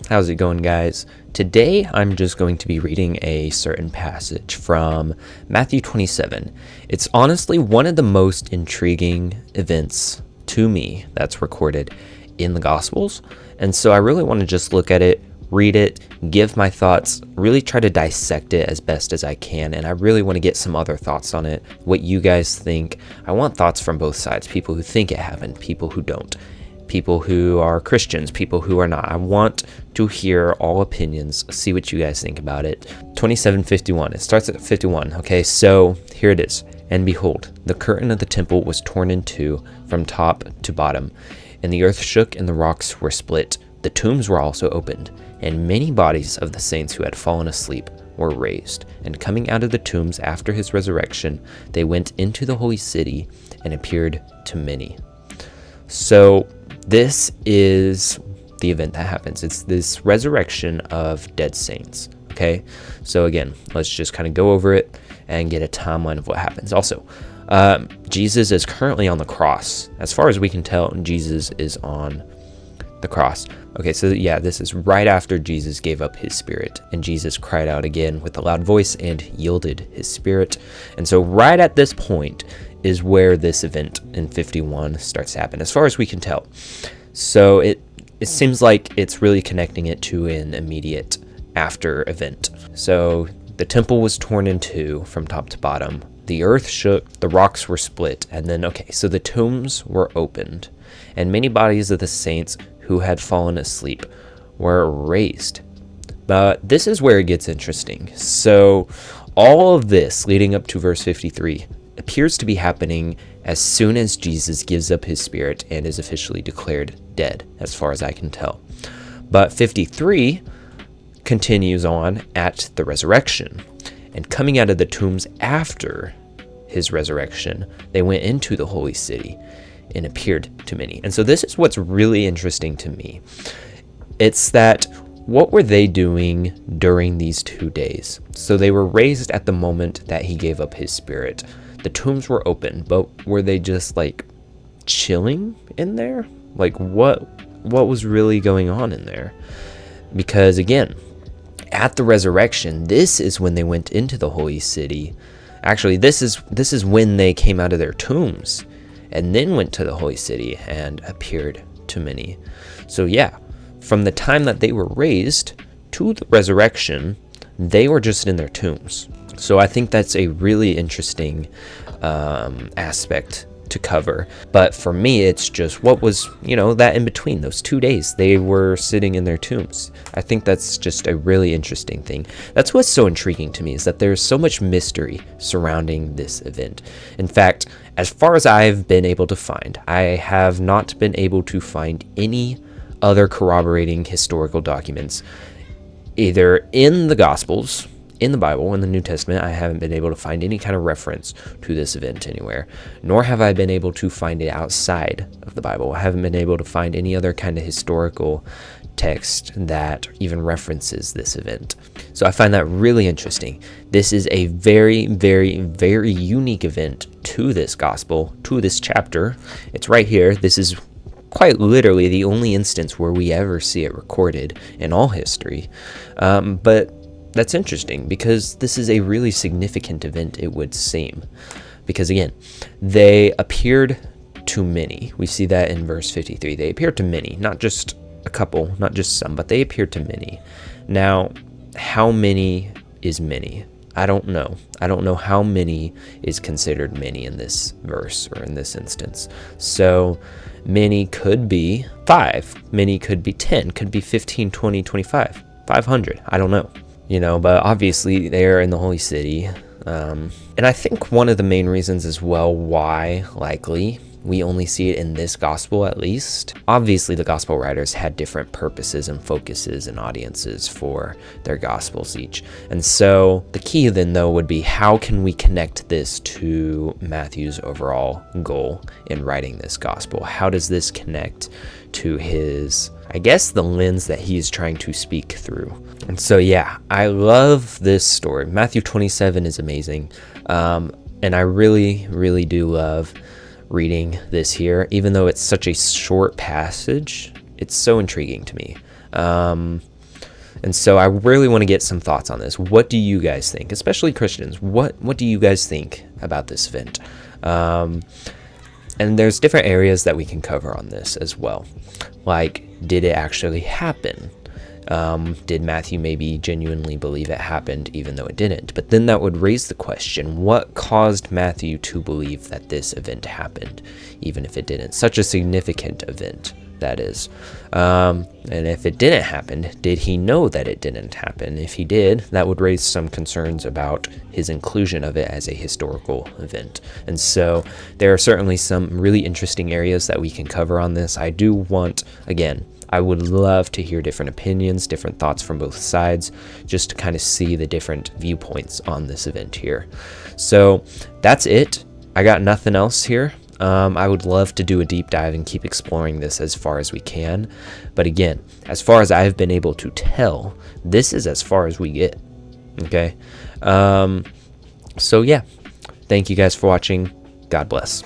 How's it going, guys? Today I'm just going to be reading a certain passage from Matthew 27. It's honestly one of the most intriguing events to me that's recorded in the Gospels. And so I really want to just look at it, read it, give my thoughts, really try to dissect it as best as I can. And I really want to get some other thoughts on it, what you guys think. I want thoughts from both sides, people who think it happened, people who don't. People who are Christians, people who are not. I want to hear all opinions, see what you guys think about it. 27:51. It starts at 51. Okay, so here it is. And behold, the curtain of the temple was torn in two from top to bottom, and the earth shook and the rocks were split. The tombs were also opened, and many bodies of the saints who had fallen asleep were raised. And coming out of the tombs after his resurrection, they went into the holy city and appeared to many. So this is the event that happens. It's this resurrection of dead saints. Okay, so again, let's just kind of go over it and get a timeline of what happens. Also, Jesus is currently on the cross. As far as we can tell, Jesus is on the cross. Okay, so yeah, this is right after Jesus gave up his spirit, and Jesus cried out again with a loud voice and yielded his spirit. And so right at this point is where this event in 51 starts to happen, as far as we can tell. So it seems like it's really connecting it to an immediate after event. So the temple was torn in two from top to bottom. The earth shook, the rocks were split, and then, okay, so the tombs were opened, and many bodies of the saints who had fallen asleep were raised. But this is where it gets interesting. So all of this leading up to verse 53 appears to be happening as soon as Jesus gives up his spirit and is officially declared dead, as far as I can tell. But 53 continues on at the resurrection. And coming out of the tombs after his resurrection, they went into the holy city and appeared to many. And so this is what's really interesting to me. It's that what were they doing during these 2 days? So they were raised at the moment that he gave up his spirit. The tombs were open, but were they just like chilling in there? Like what was really going on in there? Because again, at the resurrection, this is when they went into the holy city. Actually, this is when they came out of their tombs and then went to the holy city and appeared to many. So yeah, from the time that they were raised to the resurrection, they were just in their tombs. So I think that's a really interesting aspect to cover. But for me, it's just what was, that in between those 2 days, they were sitting in their tombs. I think that's just a really interesting thing. That's what's so intriguing to me, is that there's so much mystery surrounding this event. In fact, as far as I've been able to find, I have not been able to find any other corroborating historical documents, either in the Gospels, in the Bible, in the New Testament. I haven't been able to find any kind of reference to this event anywhere, nor have I been able to find it outside of the Bible. I haven't been able to find any other kind of historical text that even references this event. So I find that really interesting. This is a very, very, very unique event to this gospel, to this chapter. It's right here. This is quite literally the only instance where we ever see it recorded in all history. But that's interesting because this is a really significant event, it would seem. Because again, they appeared to many. We see that in verse 53. They appeared to many, not just a couple, not just some, but they appeared to many. Now, how many is many? I don't know. I don't know how many is considered many in this verse or in this instance. So many could be 5. Many could be 10, could be 15, 20, 25, 500. I don't know. But obviously they're in the holy city. And I think one of the main reasons as well why likely we only see it in this gospel, at least. Obviously, the gospel writers had different purposes and focuses and audiences for their gospels each. And so the key then, though, would be how can we connect this to Matthew's overall goal in writing this gospel? How does this connect to his, I guess, the lens that he's trying to speak through? And so, yeah, I love this story. Matthew 27 is amazing. And I really, really do love reading this here. Even though it's such a short passage, it's so intriguing to me. And so I really want to get some thoughts on this. What do you guys think, especially Christians? What do you guys think about this event? And there's different areas that we can cover on this as well. Like, did it actually happen? Did Matthew maybe genuinely believe it happened even though it didn't? But then that would raise the question, what caused Matthew to believe that this event happened, even if it didn't? Such a significant event, that is. And if it didn't happen, did he know that it didn't happen? If he did, that would raise some concerns about his inclusion of it as a historical event. And so there are certainly some really interesting areas that we can cover on this. I do want, again, I would love to hear different opinions, different thoughts from both sides, just to kind of see the different viewpoints on this event here. So that's it. I got nothing else here. I would love to do a deep dive and keep exploring this as far as we can. But again, as far as I've been able to tell, this is as far as we get. Okay. So yeah, thank you guys for watching. God bless.